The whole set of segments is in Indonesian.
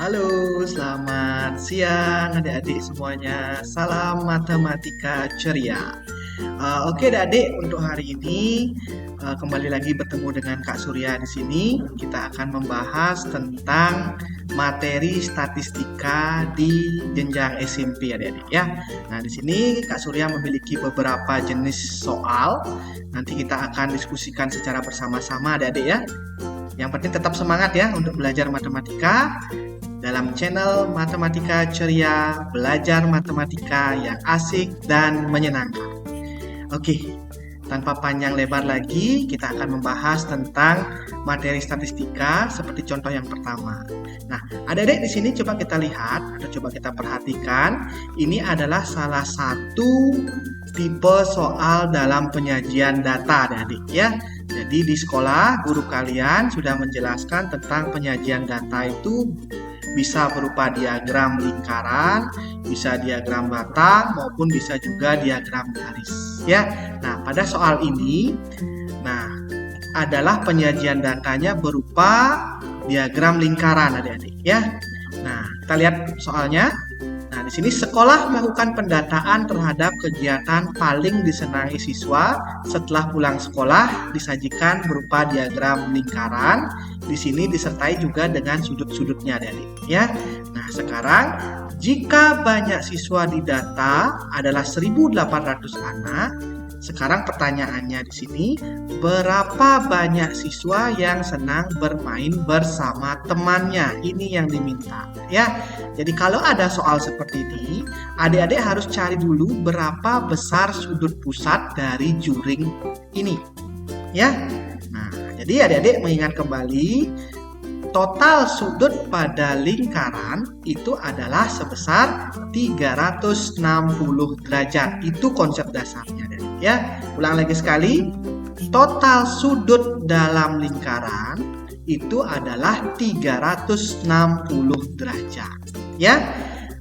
Halo, selamat siang adik-adik semuanya. Salam matematika ceria. Oke adik-adik, untuk hari ini kembali lagi bertemu dengan Kak Surya di sini. Kita akan membahas tentang materi statistika di jenjang SMP adik-adik ya. Nah, di sini Kak Surya memiliki beberapa jenis soal. Nanti kita akan diskusikan secara bersama-sama adik-adik ya. Yang penting tetap semangat ya untuk belajar matematika dalam channel Matematika Ceria, belajar matematika yang asik dan menyenangkan. Oke, tanpa panjang lebar lagi, kita akan membahas tentang materi statistika seperti contoh yang pertama. Nah, adik-adik di sini coba kita lihat atau coba kita perhatikan, ini adalah salah satu tipe soal dalam penyajian data adik-adik ya. Jadi di sekolah guru kalian sudah menjelaskan tentang penyajian data itu bisa berupa diagram lingkaran, bisa diagram batang, maupun bisa juga diagram garis. Ya, nah pada soal ini, adalah penyajian datanya berupa diagram lingkaran, adik-adik. Ya, nah kita lihat soalnya. Nah, di sini sekolah melakukan pendataan terhadap kegiatan paling disenangi siswa setelah pulang sekolah disajikan berupa diagram lingkaran. Di sini disertai juga dengan sudut-sudutnya, adik-adik. Ya. Nah, sekarang jika banyak siswa didata adalah 1.800 anak. Sekarang pertanyaannya di sini, berapa banyak siswa yang senang bermain bersama temannya? Ini yang diminta, ya. Jadi kalau ada soal seperti ini, adik-adik harus cari dulu berapa besar sudut pusat dari juring ini, ya. Nah, jadi adik-adik mengingat kembali, total sudut pada lingkaran itu adalah sebesar 360 derajat. Itu konsep dasarnya. Ya, ulang lagi sekali. Total sudut dalam lingkaran itu adalah 360 derajat. Ya.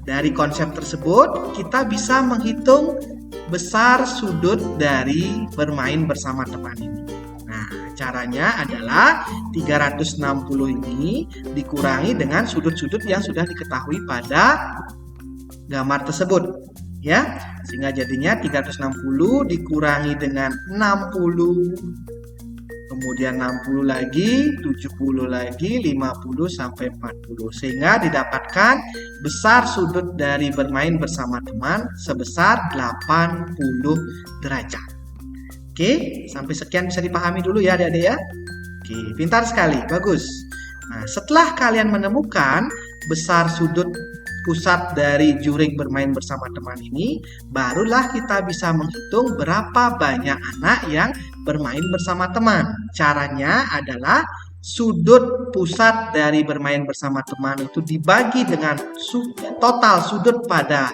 Dari konsep tersebut kita bisa menghitung besar sudut dari bermain bersama teman ini. Nah, caranya adalah 360 ini dikurangi dengan sudut-sudut yang sudah diketahui pada gambar tersebut. Ya, sehingga jadinya 360 dikurangi dengan 60, kemudian 60 lagi, 70 lagi, 50 sampai 40, sehingga didapatkan besar sudut dari bermain bersama teman sebesar 80 derajat. Oke, sampai sekian bisa dipahami dulu ya adik-adik ya. Oke, pintar sekali, bagus. Nah, setelah kalian menemukan besar sudut pusat dari juring bermain bersama teman ini, barulah kita bisa menghitung berapa banyak anak yang bermain bersama teman. Caranya adalah sudut pusat dari bermain bersama teman itu dibagi dengan total sudut pada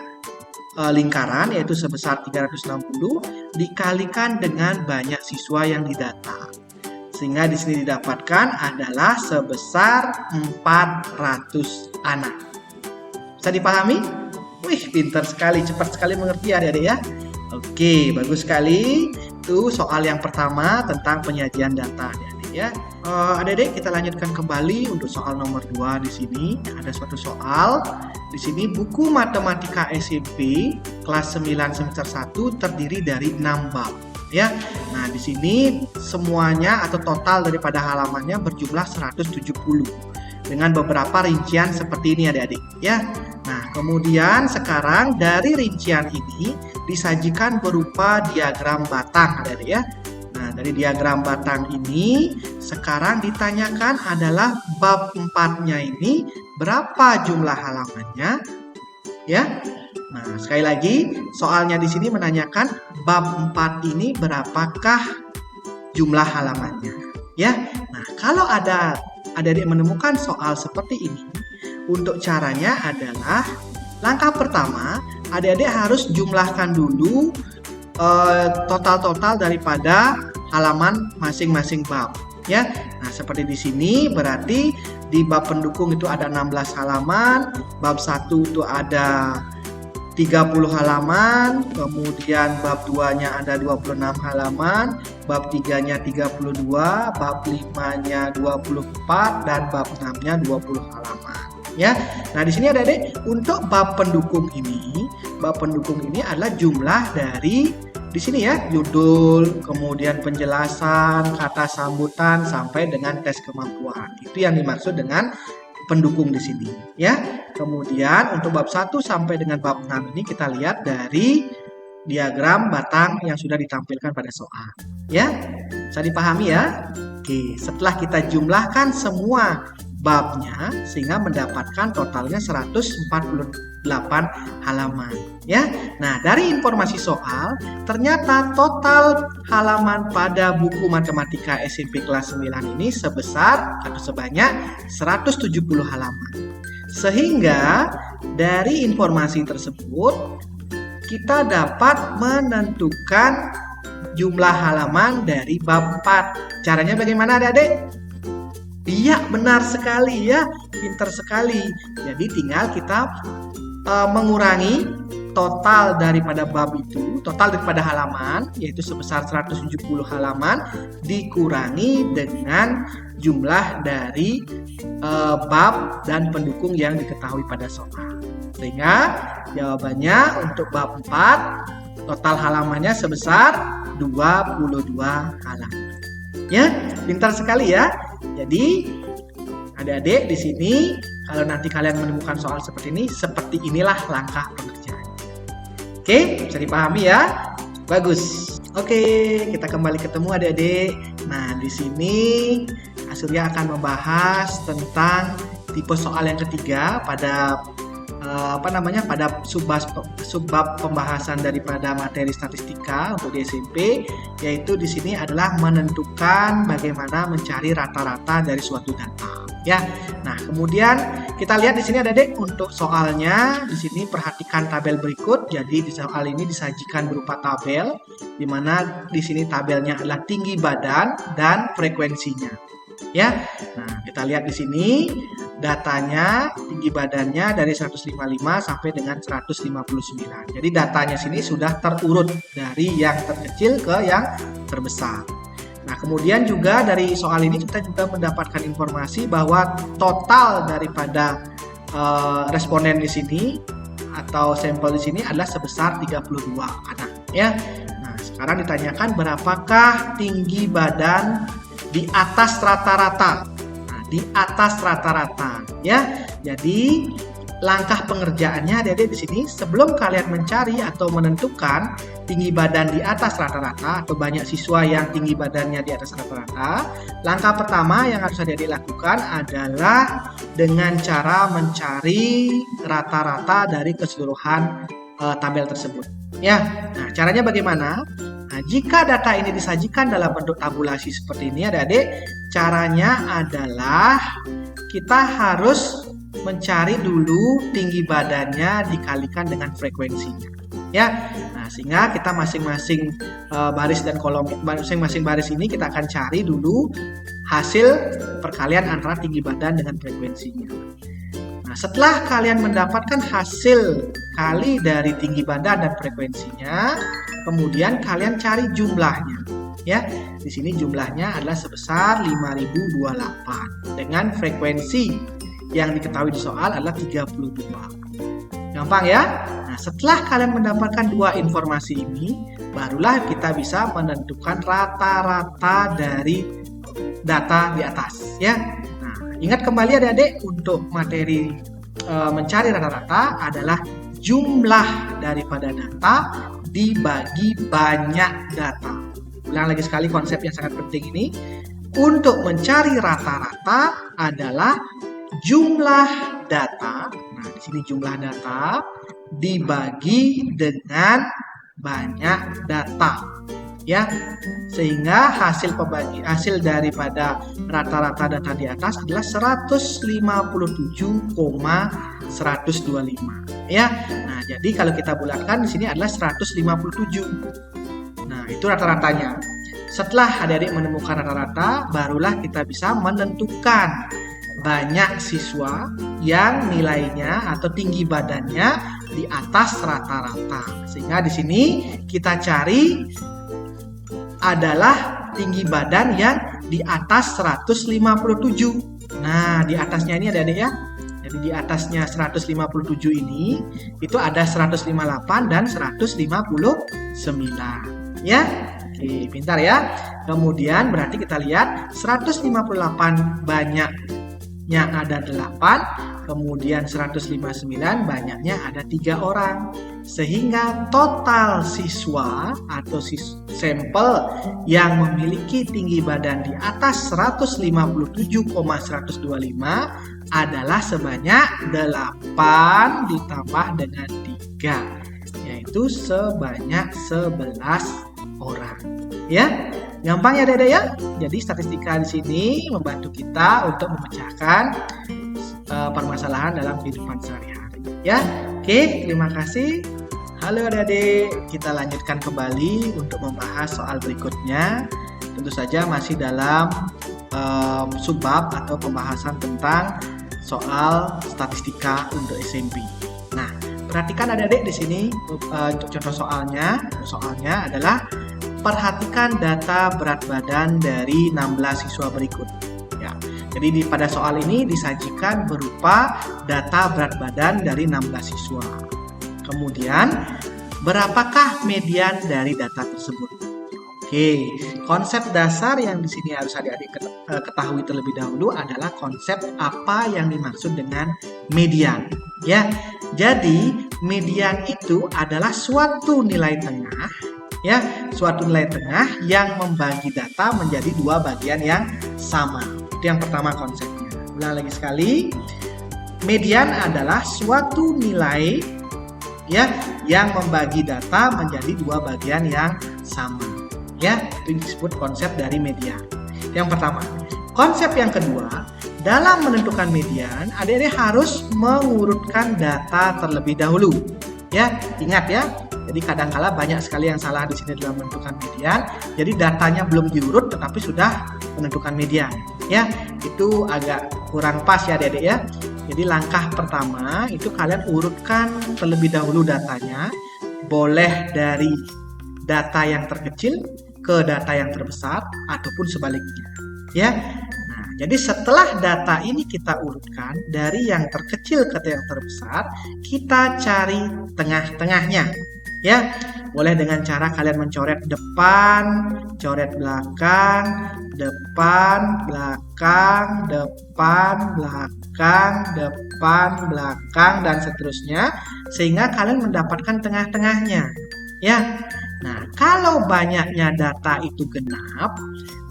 lingkaran, yaitu sebesar 360, dikalikan dengan banyak siswa yang didata. Sehingga di sini didapatkan adalah sebesar 400 anak. Bisa dipahami? Wih, pintar sekali, cepat sekali mengerti adik-adik ya. Oke, bagus sekali. Itu soal yang pertama tentang penyajian data adik-adik ya. Adik-adik, kita lanjutkan kembali untuk soal nomor 2 di sini. Ada suatu soal. Di sini buku matematika SMP kelas 9 semester 1 terdiri dari 6 bab. Ya. Nah, di sini semuanya atau total daripada halamannya berjumlah 170 dengan beberapa rincian seperti ini adik-adik ya. Nah, kemudian sekarang dari rincian ini disajikan berupa diagram batang adik-adik ya. Nah, dari diagram batang ini sekarang ditanyakan adalah bab 4-nya ini berapa jumlah halamannya ya. Nah, sekali lagi soalnya di sini menanyakan bab 4 ini berapakah jumlah halamannya ya. Nah, kalau ada adik-adik menemukan soal seperti ini, untuk caranya adalah langkah pertama, adik-adik harus jumlahkan dulu total-total daripada halaman masing-masing bab ya. Nah, seperti di sini berarti di bab pendukung itu ada 16 halaman, bab 1 itu ada 30 halaman, kemudian bab 2-nya ada 26 halaman, bab 3-nya 32, bab 5-nya 24, dan bab 6-nya 20 halaman. Ya. Nah, di sini adik-adik untuk bab pendukung ini adalah jumlah dari di sini ya, judul, kemudian penjelasan, kata sambutan sampai dengan tes kemampuan. Itu yang dimaksud dengan pendukung di sini ya. Kemudian untuk bab 1 sampai dengan bab 6 ini kita lihat dari diagram batang yang sudah ditampilkan pada soal ya. Bisa dipahami ya? Oke, setelah kita jumlahkan semua babnya sehingga mendapatkan totalnya 148 halaman ya. Nah, dari informasi soal ternyata total halaman pada buku matematika SMP kelas 9 ini sebesar atau sebanyak 170 halaman. Sehingga dari informasi tersebut kita dapat menentukan jumlah halaman dari bab 4. Caranya bagaimana adik-adik? Iya, benar sekali ya, pintar sekali. Jadi tinggal kita mengurangi total daripada bab itu, total daripada halaman, yaitu sebesar 170 halaman, dikurangi dengan jumlah dari bab dan pendukung yang diketahui pada soal. Sehingga jawabannya untuk bab 4, total halamannya sebesar 22 halaman. Ya, pintar sekali ya. Jadi adik-adik di sini kalau nanti kalian menemukan soal seperti ini, seperti inilah langkah pengerjaan. Oke, bisa dipahami ya? Bagus. Oke, kita kembali ketemu adik-adik. Nah, di sini Surya akan membahas tentang tipe soal yang ketiga pada pada subbab pembahasan daripada materi statistika untuk di SMP, yaitu di sini adalah menentukan bagaimana mencari rata-rata dari suatu data ya. Nah, kemudian kita lihat di sini adik-adik untuk soalnya. Di sini perhatikan tabel berikut. Jadi di soal ini disajikan berupa tabel di mana di sini tabelnya adalah tinggi badan dan frekuensinya ya. Nah, kita lihat di sini datanya, tinggi badannya dari 155 sampai dengan 159. Jadi datanya sini sudah terurut dari yang terkecil ke yang terbesar. Nah, kemudian juga dari soal ini kita juga mendapatkan informasi bahwa total daripada responden di sini atau sampel di sini adalah sebesar 32 anak ya. Nah, sekarang ditanyakan berapakah tinggi badan di atas rata-rata. Di atas rata-rata ya. Jadi langkah pengerjaannya adik-adik di sini sebelum kalian mencari atau menentukan tinggi badan di atas rata-rata atau banyak siswa yang tinggi badannya di atas rata-rata, langkah pertama yang harus adik-adik lakukan adalah dengan cara mencari rata-rata dari keseluruhan tabel tersebut ya. Nah, caranya bagaimana? Nah, jika data ini disajikan dalam bentuk tabulasi seperti ini adik-adik, caranya adalah kita harus mencari dulu tinggi badannya dikalikan dengan frekuensinya ya. Nah, sehingga kita masing-masing baris dan kolom, masing-masing baris ini kita akan cari dulu hasil perkalian antara tinggi badan dengan frekuensinya. Nah, setelah kalian mendapatkan hasil kali dari tinggi badan dan frekuensinya, kemudian kalian cari jumlahnya ya. Di sini jumlahnya adalah sebesar 5028 dengan frekuensi yang diketahui di soal adalah 32. Gampang ya? Nah, setelah kalian mendapatkan dua informasi ini, barulah kita bisa menentukan rata-rata dari data di atas ya. Nah, ingat kembali adik-adik, untuk materi mencari rata-rata adalah jumlah daripada data dibagi banyak data. Ulang lagi sekali konsep yang sangat penting ini. Untuk mencari rata-rata adalah jumlah data. Nah, di sini jumlah data dibagi dengan banyak data. Ya, sehingga hasil daripada rata-rata data di atas adalah 157,125 ya. Nah, jadi kalau kita bulatkan di sini adalah 157. Nah, itu rata-ratanya. Setelah adik-adik menemukan rata-rata, barulah kita bisa menentukan banyak siswa yang nilainya atau tinggi badannya di atas rata-rata. Sehingga di sini kita cari adalah tinggi badan yang di atas 157. Nah, di atasnya ini adik-adik ya. Jadi di atasnya 157 ini itu ada 158 dan 159 ya. Oke, pintar ya. Kemudian berarti kita lihat 158 banyaknya ada 8, kemudian 159 banyaknya ada 3 orang. Sehingga total siswa atau sampel yang memiliki tinggi badan di atas 157,125 adalah sebanyak 8 ditambah dengan 3, yaitu sebanyak 11 orang. Ya, gampang ya Dede ya. Jadi statistika di sini membantu kita untuk memecahkan permasalahan dalam kehidupan sehari-hari. Ya, oke, terima kasih. Halo adik-adik, kita lanjutkan kembali untuk membahas soal berikutnya. Tentu saja masih dalam subbab atau pembahasan tentang soal statistika untuk SMP. Nah, perhatikan adik-adik di sini untuk contoh soalnya. Soalnya adalah perhatikan data berat badan dari 16 siswa berikut. Ya, jadi pada soal ini disajikan berupa data berat badan dari 16 siswa. Kemudian, berapakah median dari data tersebut? Oke, konsep dasar yang di sini harus adik-adik ketahui terlebih dahulu adalah konsep apa yang dimaksud dengan median. Ya, jadi median itu adalah suatu nilai tengah, ya, suatu nilai tengah yang membagi data menjadi dua bagian yang sama. Itu yang pertama konsepnya. Ulang lagi sekali, median adalah suatu nilai ya yang membagi data menjadi dua bagian yang sama. Ya, itu disebut konsep dari median. Yang pertama. Konsep yang kedua, dalam menentukan median, adik-adik harus mengurutkan data terlebih dahulu. Ya, ingat ya. Jadi kadangkala banyak sekali yang salah di sini dalam menentukan median. Jadi datanya belum diurut tetapi sudah menentukan median. Ya, itu agak kurang pas ya adik-adik ya. Jadi langkah pertama itu kalian urutkan terlebih dahulu datanya. Boleh dari data yang terkecil ke data yang terbesar ataupun sebaliknya. Ya. Nah, jadi setelah data ini kita urutkan dari yang terkecil ke yang terbesar, kita cari tengah-tengahnya. Ya. Boleh dengan cara kalian mencoret depan, coret belakang, depan, belakang, depan, belakang, depan, belakang, dan seterusnya, sehingga kalian mendapatkan tengah-tengahnya. Ya, nah kalau banyaknya data itu genap,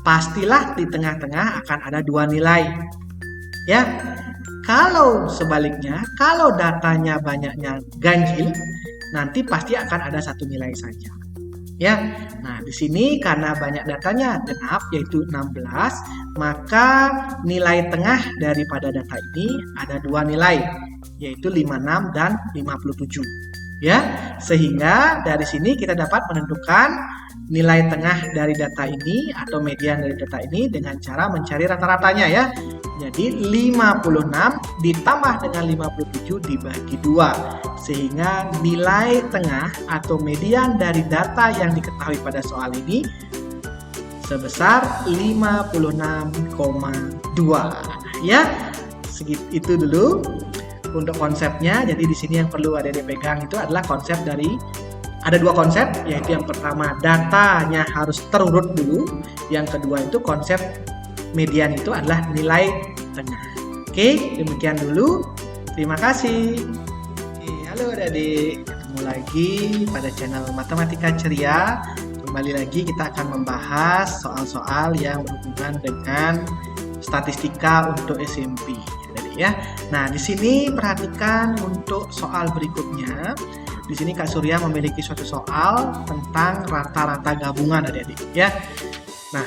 pastilah di tengah-tengah akan ada dua nilai. Ya, kalau sebaliknya, kalau datanya banyaknya ganjil, nanti pasti akan ada satu nilai saja. Ya, nah di sini karena banyak datanya genap yaitu 16, maka nilai tengah daripada data ini ada dua nilai, yaitu 56 dan 57. Ya, sehingga dari sini kita dapat menentukan nilai tengah dari data ini atau median dari data ini dengan cara mencari rata-ratanya ya. Jadi 56 ditambah dengan 57 dibagi 2, sehingga nilai tengah atau median dari data yang diketahui pada soal ini sebesar 56,2 ya. Itu dulu untuk konsepnya. Jadi di sini yang perlu adik-adik pegang itu adalah konsep dari, ada dua konsep, yaitu yang pertama datanya harus terurut dulu, yang kedua itu konsep median itu adalah nilai tengah. Oke, demikian dulu. Terima kasih. Halo adik-adik, ketemu lagi pada channel Matematika Ceria. Kembali lagi kita akan membahas soal-soal yang berhubungan dengan statistika untuk SMP. Ya. Nah, di sini perhatikan untuk soal berikutnya. Di sini Kak Surya memiliki suatu soal tentang rata-rata gabungan adik-adik ya. Nah,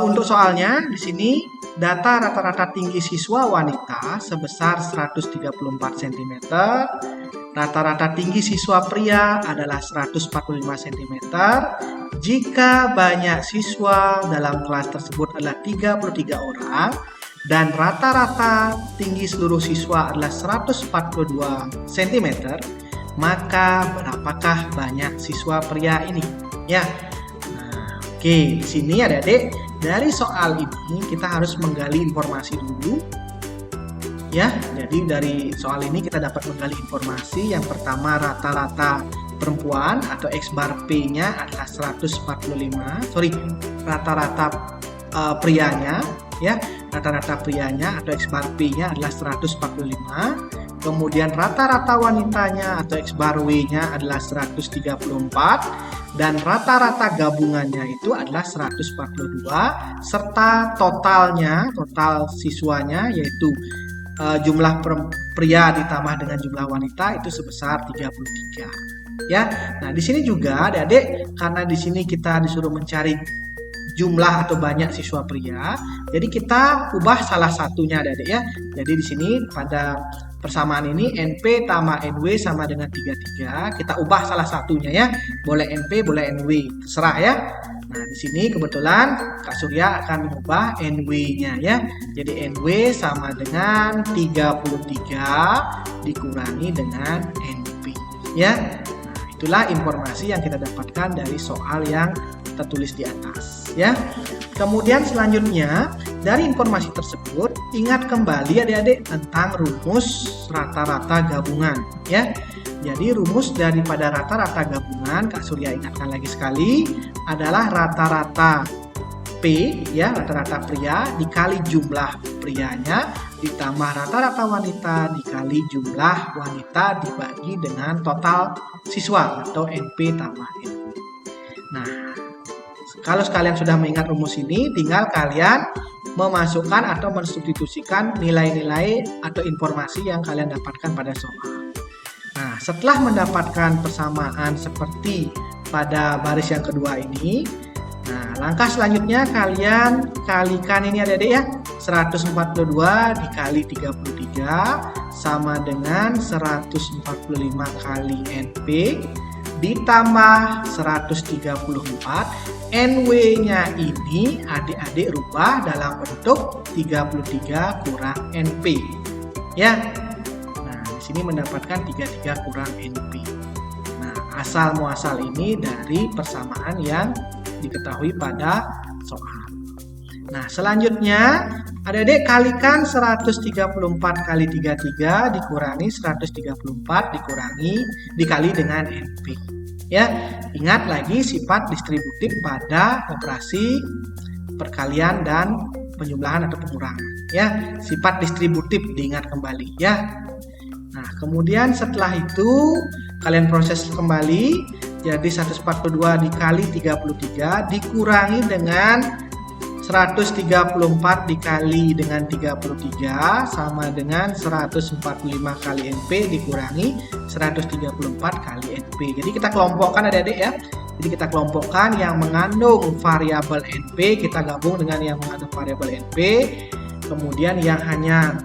untuk soalnya di sini data rata-rata tinggi siswa wanita sebesar 134 cm, rata-rata tinggi siswa pria adalah 145 cm. Jika banyak siswa dalam kelas tersebut adalah 33 orang, dan rata-rata tinggi seluruh siswa adalah 142 cm, maka berapakah banyak siswa pria ini? Ya. Nah, oke, di sini adik-adik, dari soal ini kita harus menggali informasi dulu. Ya, jadi dari soal ini kita dapat menggali informasi. Yang pertama, rata-rata perempuan atau X bar P-nya adalah 145. Sorry, rata-rata prianya, ya, rata-rata prianya atau X bar P-nya adalah 145. Kemudian rata-rata wanitanya atau X bar W-nya adalah 134. Dan rata-rata gabungannya itu adalah 142. Serta total siswanya yaitu jumlah pria ditambah dengan jumlah wanita itu sebesar 33. Ya. Nah, di sini juga Adik-adik, karena di sini kita disuruh mencari jumlah atau banyak siswa pria, jadi kita ubah salah satunya Adik-adik ya. Jadi di sini pada persamaan ini NP tambah NW sama dengan 33. Kita ubah salah satunya ya. Boleh NP, boleh NW, terserah ya. Nah, di sini kebetulan Kak Surya akan mengubah NW-nya ya. Jadi NW sama dengan 33 dikurangi dengan NP ya. Nah, itulah informasi yang kita dapatkan dari soal yang tertulis di atas ya. Kemudian selanjutnya dari informasi tersebut ingat kembali Adik-adik tentang rumus rata-rata gabungan ya. Jadi rumus daripada rata-rata gabungan Kak Surya ingatkan lagi sekali adalah rata-rata P ya, rata-rata pria dikali jumlah prianya ditambah rata-rata wanita dikali jumlah wanita dibagi dengan total siswa atau NP tambah NW. Nah, kalau kalian sudah mengingat rumus ini, tinggal kalian memasukkan atau mensubstitusikan nilai-nilai atau informasi yang kalian dapatkan pada soal. Nah, setelah mendapatkan persamaan seperti pada baris yang kedua ini, nah, langkah selanjutnya kalian kalikan ini Adik-adik ya. 142 dikali 33 sama dengan 145 kali NP ditambah 134. NW-nya ini Adik-adik rubah dalam bentuk 33 kurang NP. Ya. Ini mendapatkan 33 kurang NP. Nah, asal muasal ini dari persamaan yang diketahui pada soal. Nah, selanjutnya Adik-adik kalikan 134 kali 33 dikurangi 134 dikali dengan NP. Ya, ingat lagi sifat distributif pada operasi perkalian dan penjumlahan atau pengurangan. Ya, sifat distributif diingat kembali ya. Nah, kemudian setelah itu kalian proses kembali. Jadi 142 dikali 33 dikurangi dengan 134 dikali dengan 33 sama dengan 145 kali NP dikurangi 134 kali NP. Jadi kita kelompokkan Adik-adik ya. Jadi kita kelompokkan yang mengandung variabel NP kita gabung dengan yang mengandung variabel NP. Kemudian yang hanya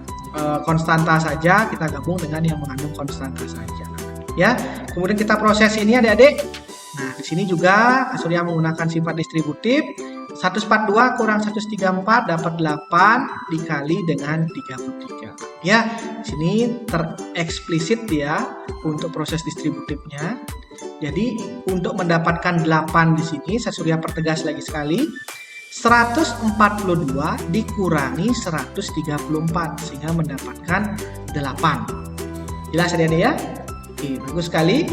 konstanta saja kita gabung dengan yang mengandung konstanta saja ya. Kemudian kita proses ini Adik-adik. Nah, di sini juga Surya menggunakan sifat distributif. 142 kurang 134 dapat 8 dikali dengan 33 ya. Di sini tereksplisit ya untuk proses distributifnya. Jadi untuk mendapatkan 8 di sini Surya pertegas lagi sekali. 142 dikurangi 134 sehingga mendapatkan 8. Jelas Adik-adik ya? Oke, bagus sekali.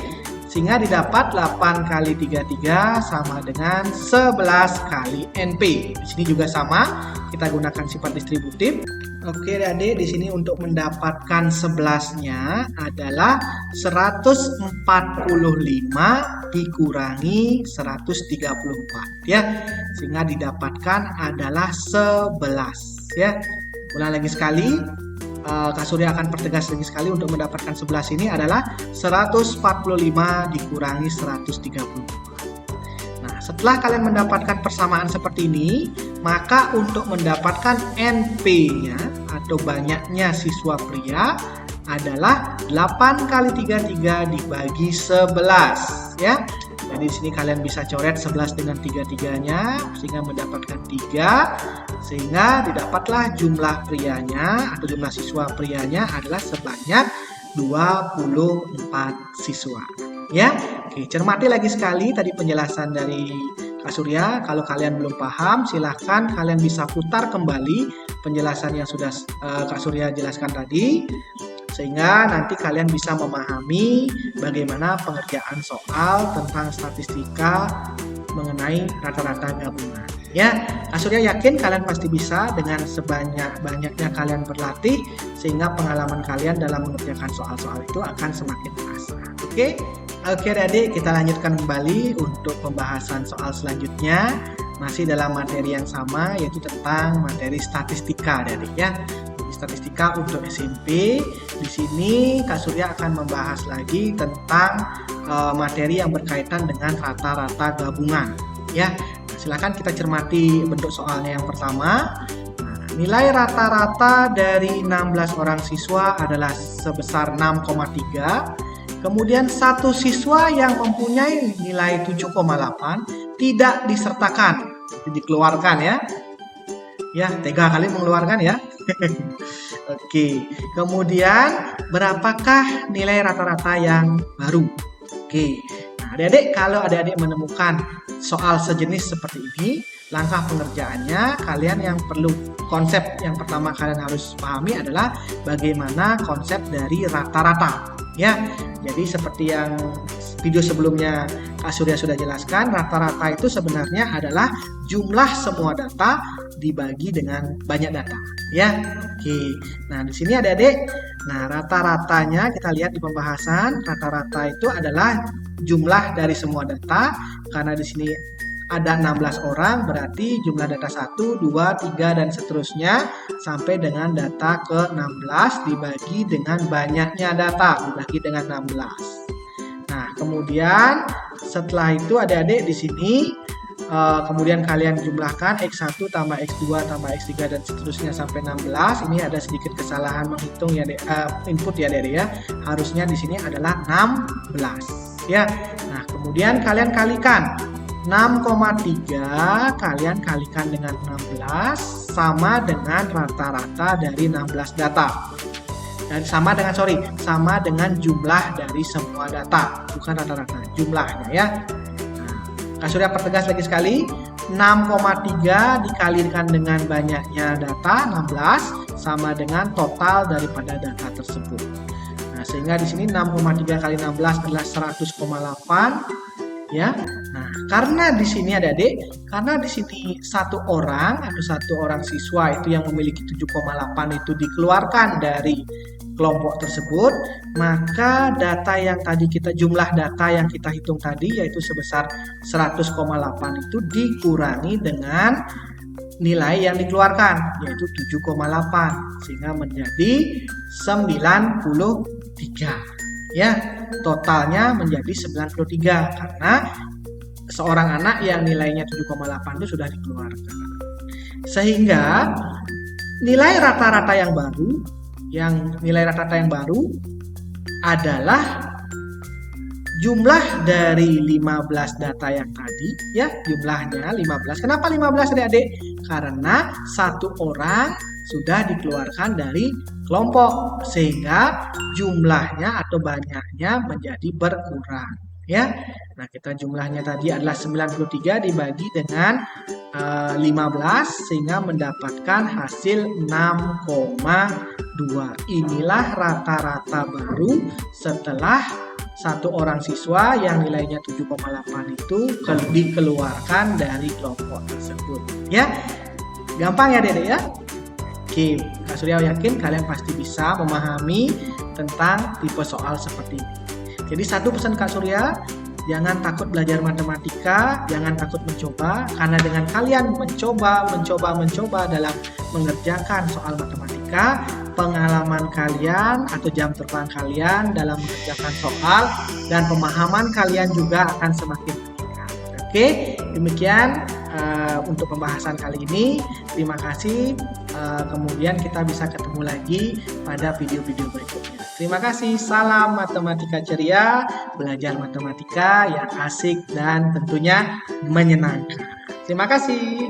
Sehingga didapat 8 kali 33 sama dengan 11 kali NP. Di sini juga sama, kita gunakan sifat distributif. Oke Adik-adik, di sini untuk mendapatkan 11-nya adalah 145 dikurangi 134 ya. Sehingga didapatkan adalah 11 ya. Ulang lagi sekali. Kak Surya akan pertegas lagi sekali untuk mendapatkan 11 ini adalah 145 dikurangi 134. Nah, setelah kalian mendapatkan persamaan seperti ini, maka untuk mendapatkan NP-nya atau banyaknya siswa pria adalah 8 kali 33 dibagi 11 ya. Jadi di sini kalian bisa coret 11 dengan 33-nya sehingga mendapatkan 3, sehingga didapatlah jumlah prianya atau jumlah siswa prianya adalah sebanyak 24 siswa. Ya. Oke, cermati lagi sekali tadi penjelasan dari Kak Surya. Kalau kalian belum paham, silahkan kalian bisa putar kembali penjelasan yang sudah Kak Surya jelaskan tadi, sehingga nanti kalian bisa memahami bagaimana pengerjaan soal tentang statistika mengenai rata-rata gabungan. Ya, Kak Surya yakin kalian pasti bisa dengan sebanyak-banyaknya kalian berlatih, sehingga pengalaman kalian dalam mengerjakan soal-soal itu akan semakin terasa. Oke, adik-adik, kita lanjutkan kembali untuk pembahasan soal selanjutnya. Masih dalam materi yang sama, yaitu tentang materi statistika, adik-adik ya. Statistika untuk SMP. Di sini Kak Surya akan membahas lagi tentang materi yang berkaitan dengan rata-rata gabungan. Ya, silakan kita cermati bentuk soalnya yang pertama. Nilai rata-rata dari 16 orang siswa adalah sebesar 6,3. Kemudian satu siswa yang mempunyai nilai 7,8 tidak disertakan, dikeluarkan ya. Ya, tega kali mengeluarkan ya. Oke, kemudian berapakah nilai rata-rata yang baru? Oke, nah adik-adik, kalau adik-adik menemukan soal sejenis seperti ini, langkah pengerjaannya kalian yang perlu, konsep yang pertama kalian harus pahami adalah bagaimana konsep dari rata-rata. Ya, jadi seperti yang video sebelumnya Kak Surya sudah jelaskan, rata-rata itu sebenarnya adalah jumlah semua data dibagi dengan banyak data. Ya, oke. Nah, di sini adik-adik, nah rata-ratanya kita lihat di pembahasan, rata-rata itu adalah jumlah dari semua data, karena di sini ada 16 orang, berarti jumlah data 1, 2, 3, dan seterusnya sampai dengan data ke-16 dibagi dengan banyaknya data, dibagi dengan 16. Nah, kemudian setelah itu adik-adik di sini kemudian kalian jumlahkan X1 tambah X2 tambah X3 dan seterusnya sampai 16. Ini ada sedikit kesalahan menghitung ya, input ya adik-adik ya. Harusnya di sini adalah 16 ya. Nah, kemudian kalian kalikan 6,3 kalian kalikan dengan 16 sama dengan rata-rata dari 16 data. Dan sama dengan jumlah dari semua data, bukan rata-rata, jumlahnya ya. Nah, Kak Surya pertegas lagi sekali, 6,3 dikalikan dengan banyaknya data 16 sama dengan total daripada data tersebut. Nah, sehingga di sini 6,3 kali 16 adalah 100,8 ya. Nah, karena di sini adik-adik, karena di sini satu orang siswa itu yang memiliki 7,8 itu dikeluarkan dari kelompok tersebut, maka data yang tadi jumlah data yang kita hitung tadi yaitu sebesar 100,8 itu dikurangi dengan nilai yang dikeluarkan yaitu 7,8 sehingga menjadi 93 ya. Totalnya menjadi 93 karena seorang anak yang nilainya 7,8 itu sudah dikeluarkan. Sehingga nilai rata-rata yang baru adalah jumlah dari 15 data yang tadi ya, jumlahnya 15. Kenapa 15 adik-adik? Karena satu orang sudah dikeluarkan dari kelompok sehingga jumlahnya atau banyaknya menjadi berkurang ya. Nah, kita jumlahnya tadi adalah 93 dibagi dengan 15 sehingga mendapatkan hasil 6,2. Inilah rata-rata baru setelah satu orang siswa yang nilainya 7,8 itu dikeluarkan dari kelompok tersebut ya. Gampang ya Dede ya. Oke, Kak Surya yakin kalian pasti bisa memahami tentang tipe soal seperti ini. Jadi satu pesan Kak Surya, jangan takut belajar matematika, jangan takut mencoba, karena dengan kalian mencoba dalam mengerjakan soal matematika, pengalaman kalian atau jam terbang kalian dalam mengerjakan soal dan pemahaman kalian juga akan semakin meningkat. Oke, demikian untuk pembahasan kali ini. Terima kasih. Kemudian kita bisa ketemu lagi pada video-video berikutnya. Terima kasih. Salam matematika ceria, belajar matematika yang asik dan tentunya menyenangkan. Terima kasih.